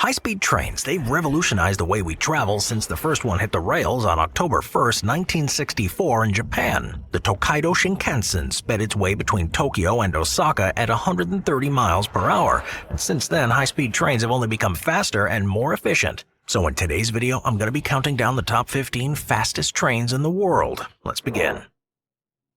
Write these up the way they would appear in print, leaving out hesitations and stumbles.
High-speed trains, they've revolutionized the way we travel since the first one hit the rails on October 1st, 1964 in Japan. The Tokaido Shinkansen sped its way between Tokyo and Osaka at 130 miles per hour, and since then high-speed trains have only become faster and more efficient. So in today's video, I'm going to be counting down the top 15 fastest trains in the world. Let's begin.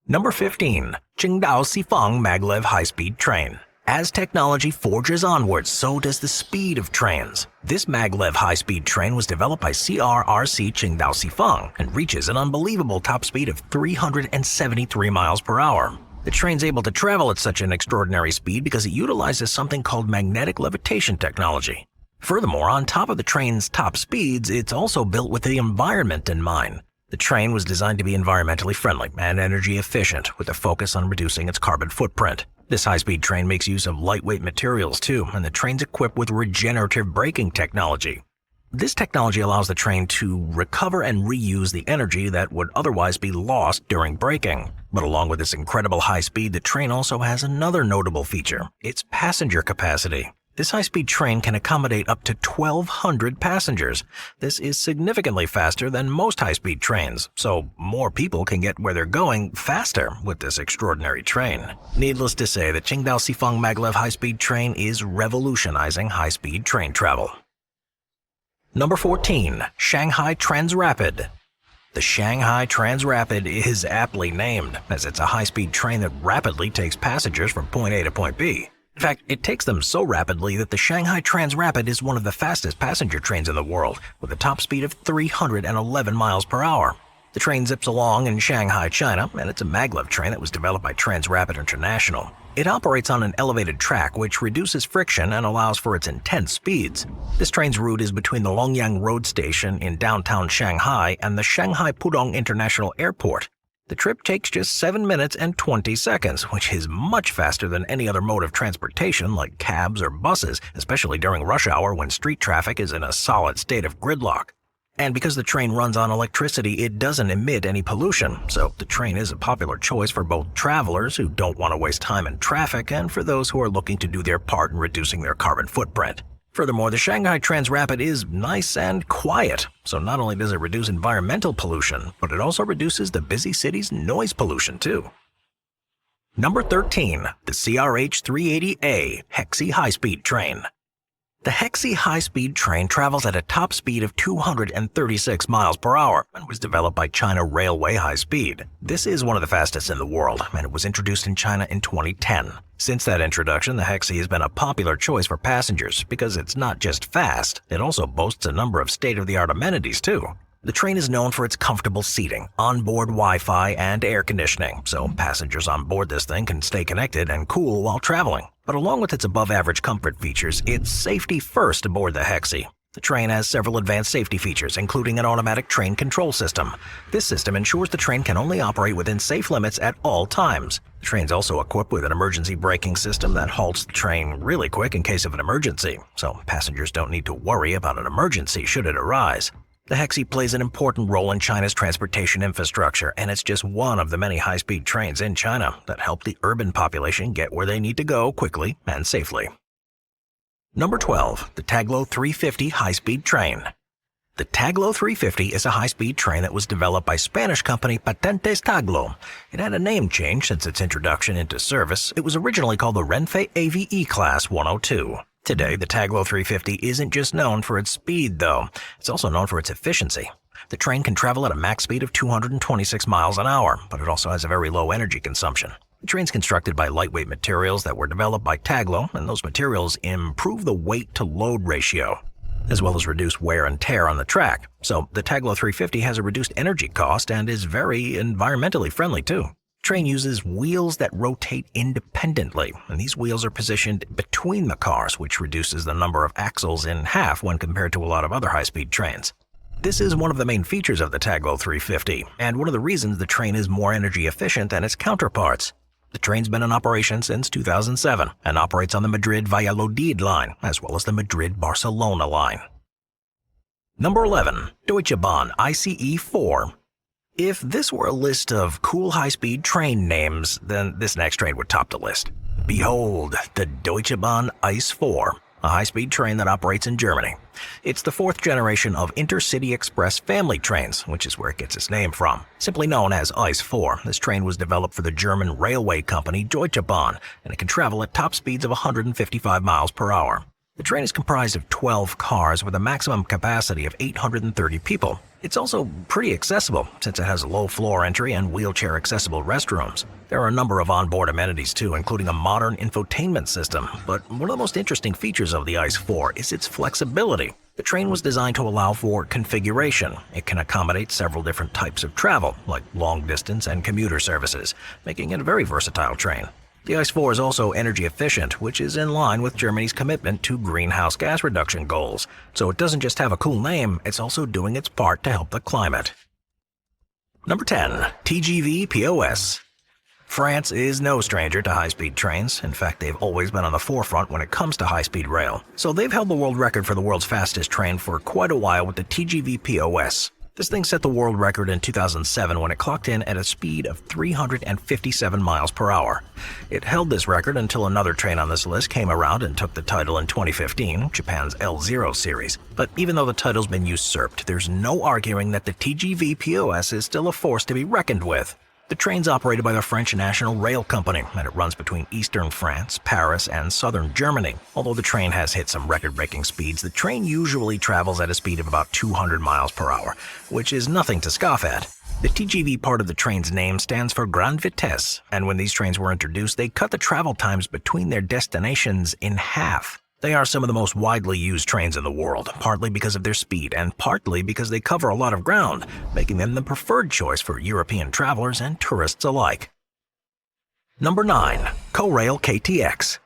Number 15. Shanghai Maglev Maglev high-speed train. As technology forges onwards, so does the speed of trains. This maglev high-speed train was developed by CRRC Shanghai Maglev and reaches an unbelievable top speed of 373 miles per hour. The train's able to travel at such an extraordinary speed because it utilizes something called magnetic levitation technology. Furthermore, on top of the train's top speeds, it's also built with the environment in mind. The train was designed to be environmentally friendly and energy efficient, with a focus on reducing its carbon footprint. This high-speed train makes use of lightweight materials too, and the train's equipped with regenerative braking technology. This technology allows the train to recover and reuse the energy that would otherwise be lost during braking. But along with this incredible high speed, the train also has another notable feature: its passenger capacity. This high-speed train can accommodate up to 1,200 passengers. This is significantly faster than most high-speed trains, so more people can get where they're going faster with this extraordinary train. Needless to say, the Shanghai Maglev high-speed train is revolutionizing high-speed train travel. Number 14. Shanghai Transrapid. The Shanghai Transrapid is aptly named, as it's a high-speed train that rapidly takes passengers from point A to point B. In fact, it takes them so rapidly that the Shanghai Transrapid is one of the fastest passenger trains in the world, with a top speed of 311 miles per hour. The train zips along in Shanghai, China, and it's a maglev train that was developed by Transrapid International. It operates on an elevated track which reduces friction and allows for its intense speeds. This train's route is between the Longyang Road Station in downtown Shanghai and the Shanghai Pudong International Airport. The trip takes just 7 minutes and 20 seconds, which is much faster than any other mode of transportation like cabs or buses, especially during rush hour when street traffic is in a solid state of gridlock. And because the train runs on electricity, it doesn't emit any pollution, so the train is a popular choice for both travelers who don't want to waste time in traffic and for those who are looking to do their part in reducing their carbon footprint. Furthermore, the Shanghai Transrapid is nice and quiet, so not only does it reduce environmental pollution, but it also reduces the busy city's noise pollution too. Number 13. The CRH 380A Hexi high-speed train. The Hexi high-speed train travels at a top speed of 236 miles per hour and was developed by China Railway High Speed. This is one of the fastest in the world, and it was introduced in China in 2010. Since that introduction, the Hexi has been a popular choice for passengers because it's not just fast, it also boasts a number of state-of-the-art amenities too. The train is known for its comfortable seating, onboard Wi-Fi, and air conditioning, so passengers on board this thing can stay connected and cool while traveling. But along with its above-average comfort features, it's safety first aboard the Hexi. The train has several advanced safety features, including an automatic train control system. This system ensures the train can only operate within safe limits at all times. The train's also equipped with an emergency braking system that halts the train really quick in case of an emergency, so passengers don't need to worry about an emergency should it arise. The Hexi plays an important role in China's transportation infrastructure, and it's just one of the many high-speed trains in China that help the urban population get where they need to go quickly and safely. Number 12. The Taglo 350 high-speed train. The Taglo 350 is a high-speed train that was developed by Spanish company Patentes Taglo. It had a name change since its introduction into service. It was originally called the Renfe AVE Class 102. Today, the Taglo 350 isn't just known for its speed, though. It's also known for its efficiency. The train can travel at a max speed of 226 miles an hour, but it also has a very low energy consumption. The train's constructed by lightweight materials that were developed by Taglo, and those materials improve the weight-to-load ratio, as well as reduce wear and tear on the track. So the Taglo 350 has a reduced energy cost and is very environmentally friendly, too. The train uses wheels that rotate independently, and these wheels are positioned between the cars, which reduces the number of axles in half when compared to a lot of other high-speed trains. This is one of the main features of the Taglo 350, and one of the reasons the train is more energy efficient than its counterparts. The train's been in operation since 2007 and operates on the Madrid-Valladolid line, as well as the Madrid-Barcelona line. Number 11. Docheon IC4. If this were a list of cool high-speed train names, then this next train would top the list. Behold, the Docheon IC4. a high-speed train that operates in Germany. It's the fourth generation of Intercity Express family trains, which is where it gets its name from. Simply known as IC4, this train was developed for the German railway company Deutsche Bahn, and it can travel at top speeds of 155 miles per hour. The train is comprised of 12 cars with a maximum capacity of 830 people. It's also pretty accessible, since it has low floor entry and wheelchair-accessible restrooms. There are a number of onboard amenities too, including a modern infotainment system, but one of the most interesting features of the IC4 is its flexibility. The train was designed to allow for configuration. It can accommodate several different types of travel, like long-distance and commuter services, making it a very versatile train. The IC4 is also energy efficient, which is in line with Germany's commitment to greenhouse gas reduction goals. So it doesn't just have a cool name, it's also doing its part to help the climate. Number 10. TGV POS. France is no stranger to high-speed trains. In fact, they've always been on the forefront when it comes to high-speed rail. So they've held the world record for the world's fastest train for quite a while with the TGV POS. This thing set the world record in 2007 when it clocked in at a speed of 357 miles per hour. It held this record until another train on this list came around and took the title in 2015, Japan's LZO Series. But even though the title's been usurped, there's no arguing that the TGV POS is still a force to be reckoned with. The train's operated by the French National Rail Company, and it runs between eastern France, Paris, and southern Germany. Although the train has hit some record-breaking speeds, the train usually travels at a speed of about 200 miles per hour, which is nothing to scoff at. The TGV part of the train's name stands for Grande Vitesse, and when these trains were introduced, they cut the travel times between their destinations in half. They are some of the most widely used trains in the world, partly because of their speed and partly because they cover a lot of ground, making them the preferred choice for European travelers and tourists alike. Number 9. Korail KTX.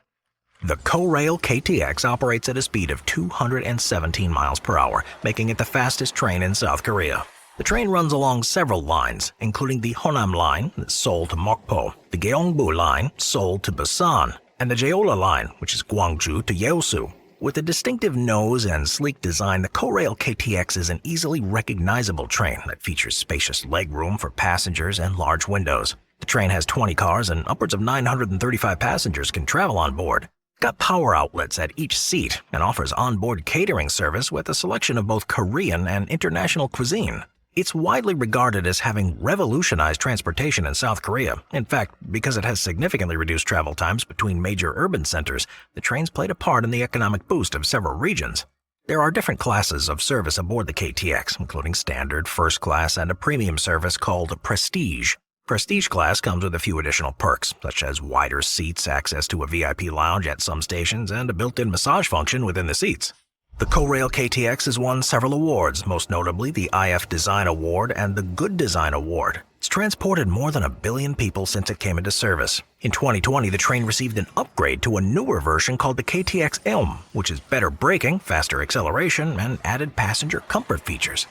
The Korail KTX operates at a speed of 217 miles per hour, making it the fastest train in South Korea. The train runs along several lines, including the Honam Line, Seoul to Mokpo, the Gyeongbu Line, Seoul to Busan, and the Jeolla Line, which is Gwangju to Yeosu. With a distinctive nose and sleek design, the Korail KTX is an easily recognizable train that features spacious legroom for passengers and large windows. The train has 20 cars and upwards of 935 passengers can travel on board. It's got power outlets at each seat and offers onboard catering service with a selection of both Korean and international cuisine. It's widely regarded as having revolutionized transportation in South Korea. In fact, because it has significantly reduced travel times between major urban centers, the trains played a part in the economic boost of several regions. There are different classes of service aboard the KTX, including standard, first class, and a premium service called Prestige. Prestige class comes with a few additional perks, such as wider seats, access to a VIP lounge at some stations, and a built-in massage function within the seats. The Korail KTX has won several awards, most notably the IF Design Award and the Good Design Award. It's transported more than 1 billion people since it came into service. In 2020, the train received an upgrade to a newer version called the KTX Elm, which is better braking, faster acceleration, and added passenger comfort features.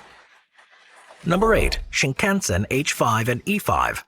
Number 8. Shinkansen H5 and E5.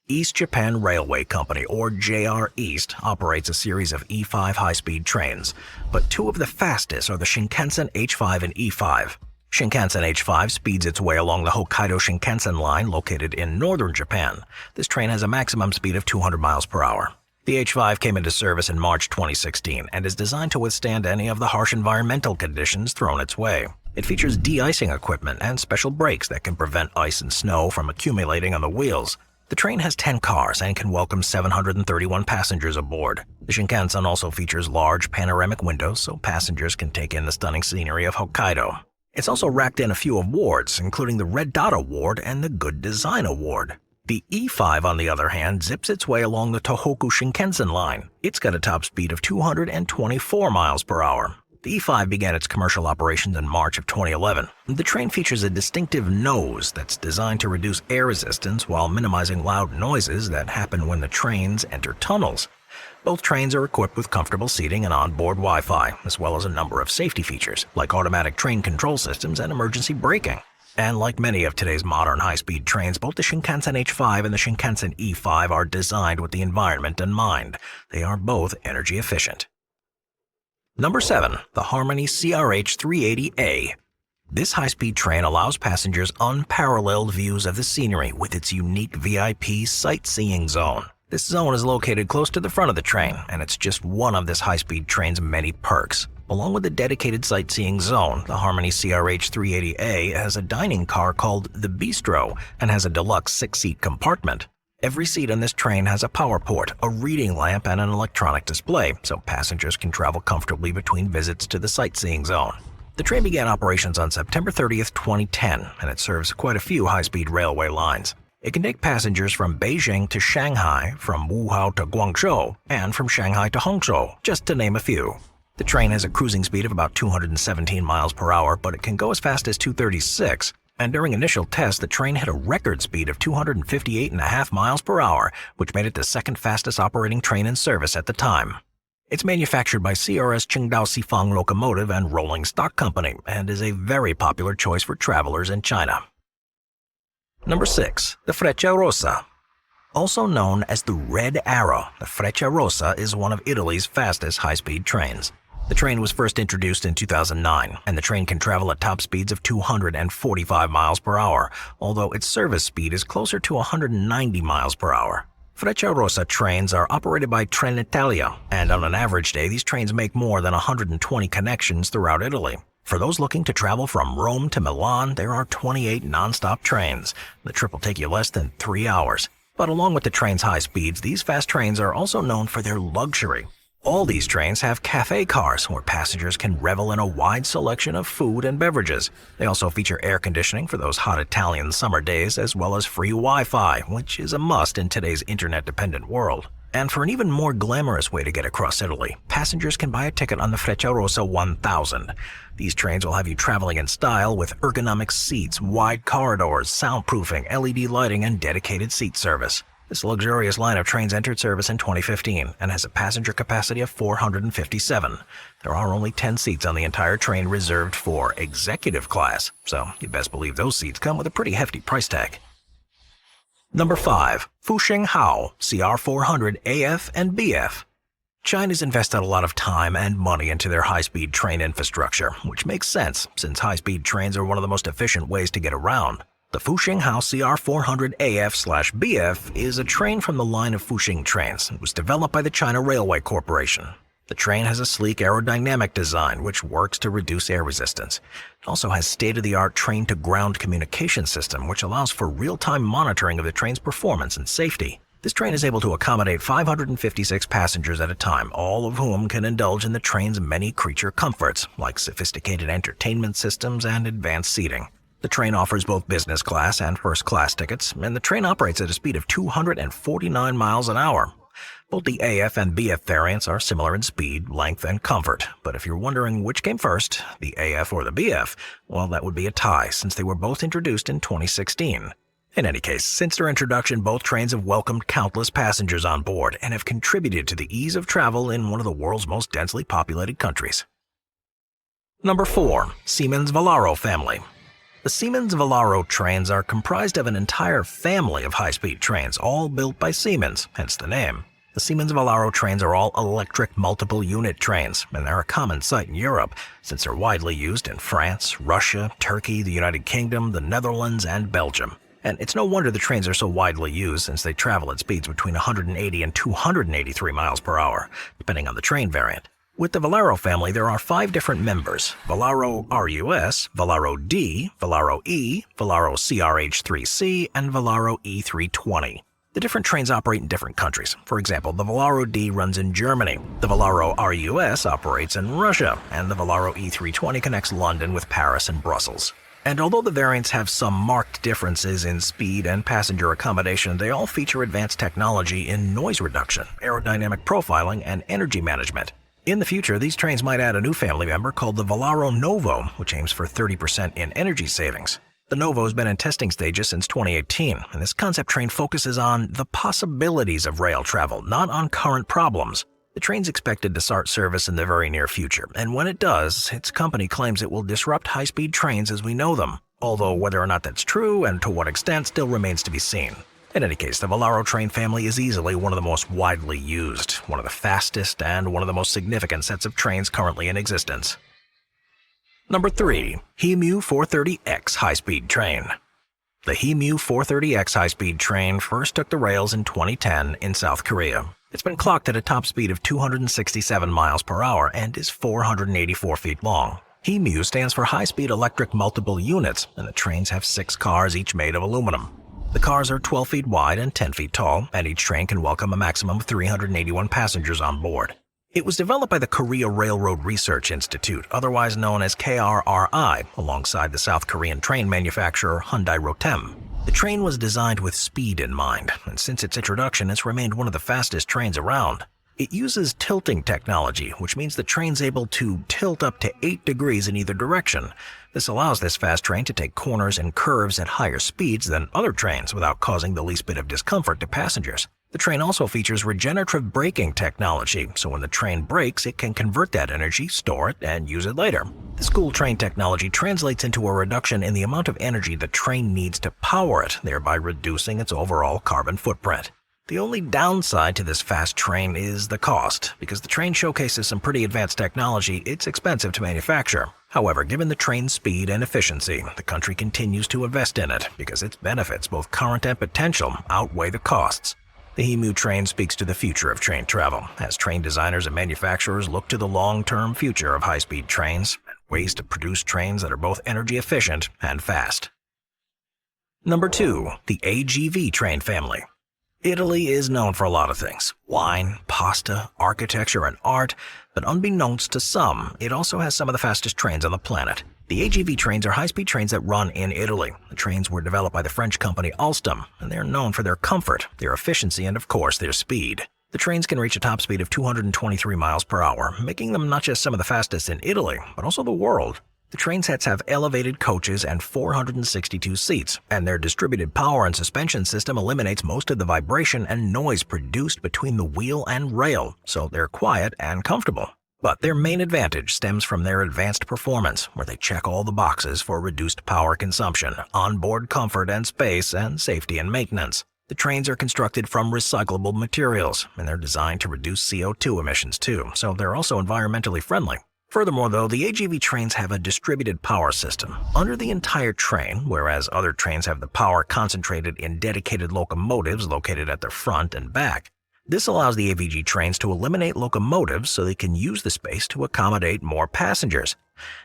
East Japan Railway Company, or JR East, operates a series of E5 high-speed trains, but two of the fastest are the Shinkansen H5 and E5. Shinkansen H5 speeds its way along the Hokkaido Shinkansen line located in northern Japan. This train has a maximum speed of 200 miles per hour. The H5 came into service in March 2016 and is designed to withstand any of the harsh environmental conditions thrown its way. It features de-icing equipment and special brakes that can prevent ice and snow from accumulating on the wheels. The train has 10 cars and can welcome 731 passengers aboard. The Shinkansen also features large panoramic windows so passengers can take in the stunning scenery of Hokkaido. It's also racked in a few awards, including the Red Dot Award and the Good Design Award. The E5, on the other hand, zips its way along the Tohoku Shinkansen line. It's got a top speed of 224 miles per hour. The E5 began its commercial operations in March of 2011. The train features a distinctive nose that's designed to reduce air resistance while minimizing loud noises that happen when the trains enter tunnels. Both trains are equipped with comfortable seating and onboard Wi-Fi, as well as a number of safety features, like automatic train control systems and emergency braking. And like many of today's modern high-speed trains, both the Shinkansen H5 and the Shinkansen E5 are designed with the environment in mind. They are both energy efficient. Number 7. The Harmony CRH 380A. This high-speed train allows passengers unparalleled views of the scenery with its unique VIP sightseeing zone. This zone is located close to the front of the train, and it's just one of this high-speed train's many perks. Along with a dedicated sightseeing zone, the Harmony CRH 380A has a dining car called the Bistro and has a deluxe 6-seat compartment. Every seat on this train has a power port, a reading lamp, and an electronic display, so passengers can travel comfortably between visits to the sightseeing zone. The train began operations on September 30th, 2010, and it serves quite a few high-speed railway lines. It can take passengers from Beijing to Shanghai, from Wuhan to Guangzhou, and from Shanghai to Hangzhou, just to name a few. The train has a cruising speed of about 217 miles per hour, but it can go as fast as 236. And during initial tests, the train hit a record speed of 258.5 miles per hour, which made it the second fastest operating train in service at the time. It's manufactured by CRS Qingdao Xifang Locomotive and Rolling Stock Company, and is a very popular choice for travelers in China. Number 6. The Freccia Rosa. Also known as the Red Arrow, the Freccia Rosa is one of Italy's fastest high-speed trains. The train was first introduced in 2009, and the train can travel at top speeds of 245 miles per hour, although its service speed is closer to 190 miles per hour. Freccia Rosa trains are operated by Trenitalia, and on an average day, these trains make more than 120 connections throughout Italy. For those looking to travel from Rome to Milan, there are 28 non-stop trains. The trip will take you less than 3 hours. But along with the train's high speeds, these fast trains are also known for their luxury. All these trains have cafe cars where passengers can revel in a wide selection of food and beverages. They also feature air conditioning for those hot Italian summer days, as well as free Wi-Fi, which is a must in today's internet-dependent world. And for an even more glamorous way to get across Italy, passengers can buy a ticket on the Freccia Rosa 1000. These trains will have you traveling in style with ergonomic seats, wide corridors, soundproofing, LED lighting, and dedicated seat service. This luxurious line of trains entered service in 2015 and has a passenger capacity of 457. There are only 10 seats on the entire train reserved for executive class, so you best believe those seats come with a pretty hefty price tag. Number 5. Fuxing Hao CR400 AF and BF. China's invested a lot of time and money into their high-speed train infrastructure, which makes sense since high-speed trains are one of the most efficient ways to get around. The Fuxing Hao CR400 AF/BF is a train from the line of Fuxing Trains. It was developed by the China Railway Corporation. The train has a sleek aerodynamic design which works to reduce air resistance. It also has state-of-the-art train-to-ground communication system which allows for real-time monitoring of the train's performance and safety. This train is able to accommodate 556 passengers at a time, all of whom can indulge in the train's many creature comforts, like sophisticated entertainment systems and advanced seating. The train offers both business class and first class tickets, and the train operates at a speed of 249 miles an hour. Both the AF and BF variants are similar in speed, length, and comfort, but if you're wondering which came first, the AF or the BF, well, that would be a tie since they were both introduced in 2016. In any case, since their introduction, both trains have welcomed countless passengers on board and have contributed to the ease of travel in one of the world's most densely populated countries. Number 4. Siemens Valaro family. The Siemens Valaro trains are comprised of an entire family of high-speed trains, all built by Siemens, hence the name. The Siemens Valaro trains are all electric multiple-unit trains, and they're a common sight in Europe, since they're widely used in France, Russia, Turkey, the United Kingdom, the Netherlands, and Belgium. And it's no wonder the trains are so widely used since they travel at speeds between 180 and 283 miles per hour, depending on the train variant. With the Valaro family, there are 5 different members: Valaro RUS, Valaro D, Valaro E, Valaro CRH3C, and Valaro E320. The different trains operate in different countries. For example, the Valaro D runs in Germany, the Valaro RUS operates in Russia, and the Valaro E320 connects London with Paris and Brussels. And although the variants have some marked differences in speed and passenger accommodation, they all feature advanced technology in noise reduction, aerodynamic profiling, and energy management. In the future, these trains might add a new family member called the Valaro Novo, which aims for 30% in energy savings. The Novo has been in testing stages since 2018, and this concept train focuses on the possibilities of rail travel, not on current problems. The train's expected to start service in the very near future, and when it does, its company claims it will disrupt high-speed trains as we know them, although whether or not that's true and to what extent still remains to be seen. In any case, the Valaro train family is easily one of the most widely used, one of the fastest, and one of the most significant sets of trains currently in existence. Number 3. Hemu 430X high-speed train. The Hemu 430X high-speed train first took the rails in 2010 in South Korea. It's been clocked at a top speed of 267 miles per hour and is 484 feet long. HEMU stands for High-Speed Electric Multiple Units, and the trains have 6 cars, each made of aluminum. The cars are 12 feet wide and 10 feet tall, and each train can welcome a maximum of 381 passengers on board. It was developed by the Korea Railroad Research Institute, otherwise known as KRRI, alongside the South Korean train manufacturer Hyundai Rotem. The train was designed with speed in mind, and since its introduction, it's remained one of the fastest trains around. It uses tilting technology, which means the train's able to tilt up to 8 degrees in either direction. This allows this fast train to take corners and curves at higher speeds than other trains without causing the least bit of discomfort to passengers. The train also features regenerative braking technology, so when the train brakes, it can convert that energy, store it, and use it later. This cool train technology translates into a reduction in the amount of energy the train needs to power it, thereby reducing its overall carbon footprint. The only downside to this fast train is the cost. Because the train showcases some pretty advanced technology, it's expensive to manufacture. However, given the train's speed and efficiency, the country continues to invest in it because its benefits, both current and potential, outweigh the costs. The HEMU train speaks to the future of train travel, as train designers and manufacturers look to the long-term future of high-speed trains and ways to produce trains that are both energy efficient and fast. Number 2. The AGV train family. Italy is known for a lot of things: wine, pasta, architecture, and art, but unbeknownst to some, it also has some of the fastest trains on the planet. The AGV trains are high-speed trains that run in Italy. The trains were developed by the French company Alstom, and they're known for their comfort, their efficiency, and of course, their speed. The trains can reach a top speed of 223 miles per hour, making them not just some of the fastest in Italy, but also the world. The train sets have elevated coaches and 462 seats, and their distributed power and suspension system eliminates most of the vibration and noise produced between the wheel and rail, so they're quiet and comfortable. But their main advantage stems from their advanced performance, where they check all the boxes for reduced power consumption, onboard comfort and space, and safety and maintenance. The trains are constructed from recyclable materials, and they're designed to reduce CO2 emissions too, so they're also environmentally friendly. Furthermore, though, the AGV trains have a distributed power system under the entire train, whereas other trains have the power concentrated in dedicated locomotives located at their front and back. This allows the AVG trains to eliminate locomotives so they can use the space to accommodate more passengers.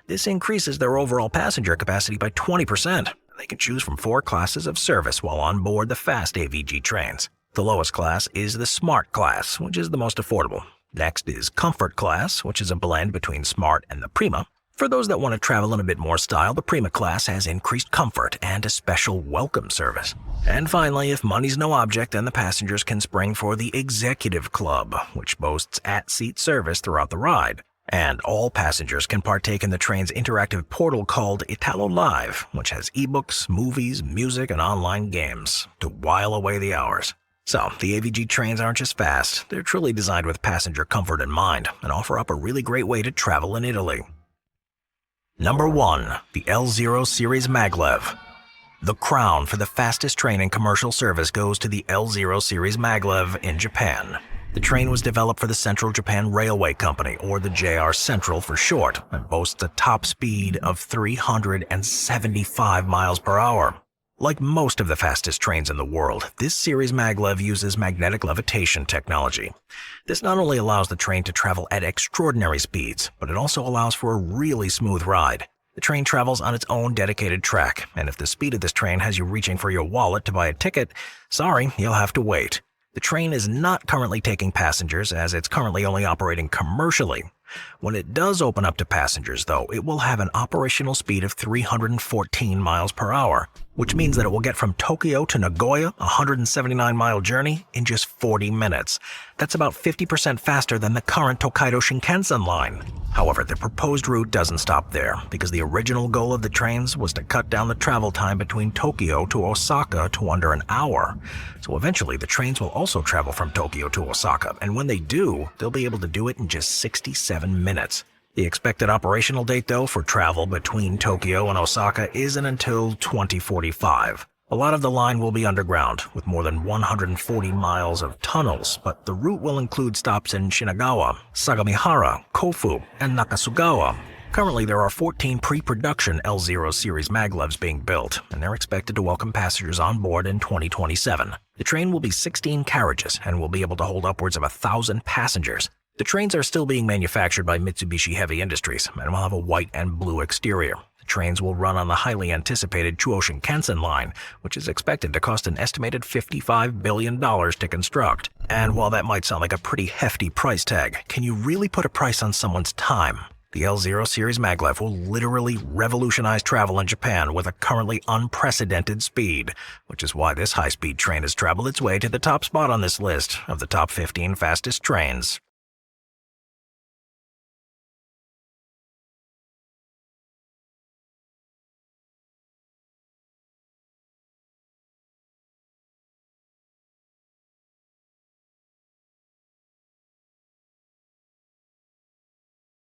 This increases their overall passenger capacity by 20%. They can choose from 4 classes of service while on board the fast AVG trains. The lowest class is the Smart class, which is the most affordable. Next is Comfort class, which is a blend between Smart and the Prima. For those that want to travel in a bit more style, the Prima class has increased comfort and a special welcome service. And finally, if money's no object, then the passengers can spring for the Executive Club, which boasts at-seat service throughout the ride. And all passengers can partake in the train's interactive portal called Italo Live, which has ebooks, movies, music, and online games to while away the hours. So, the AVG trains aren't just fast, they're truly designed with passenger comfort in mind and offer up a really great way to travel in Italy. Number 1. The LZO Series Maglev. The crown for the fastest train in commercial service goes to the LZO Series Maglev in Japan. The train was developed for the Central Japan Railway Company, or the JR Central for short, and boasts a top speed of 375 miles per hour. Like most of the fastest trains in the world, this Series Maglev uses magnetic levitation technology. This not only allows the train to travel at extraordinary speeds, but it also allows for a really smooth ride. The train travels on its own dedicated track, and if the speed of this train has you reaching for your wallet to buy a ticket, sorry, you'll have to wait. The train is not currently taking passengers, as it's currently only operating commercially. When it does open up to passengers, though, it will have an operational speed of 314 miles per hour, which means that it will get from Tokyo to Nagoya, a 179-mile journey, in just 40 minutes. That's about 50% faster than the current Tokaido Shinkansen line. However, the proposed route doesn't stop there, because the original goal of the trains was to cut down the travel time between Tokyo to Osaka to under an hour. So eventually, the trains will also travel from Tokyo to Osaka, and when they do, they'll be able to do it in just 67 minutes. The expected operational date, though, for travel between Tokyo and Osaka isn't until 2045. A lot of the line will be underground, with more than 140 miles of tunnels, but the route will include stops in Shinagawa, Sagamihara, Kofu, and Nakasugawa. Currently, there are 14 pre-production LZO Series Maglevs being built, and they're expected to welcome passengers on board in 2027. The train will be 16 carriages and will be able to hold upwards of 1,000 passengers. The trains are still being manufactured by Mitsubishi Heavy Industries and will have a white and blue exterior. The trains will run on the highly anticipated Chuo Shinkansen line, which is expected to cost an estimated $55 billion to construct. And while that might sound like a pretty hefty price tag, can you really put a price on someone's time? The LZO Series Maglev will literally revolutionize travel in Japan with a currently unprecedented speed, which is why this high-speed train has traveled its way to the top spot on this list of the top 15 fastest trains.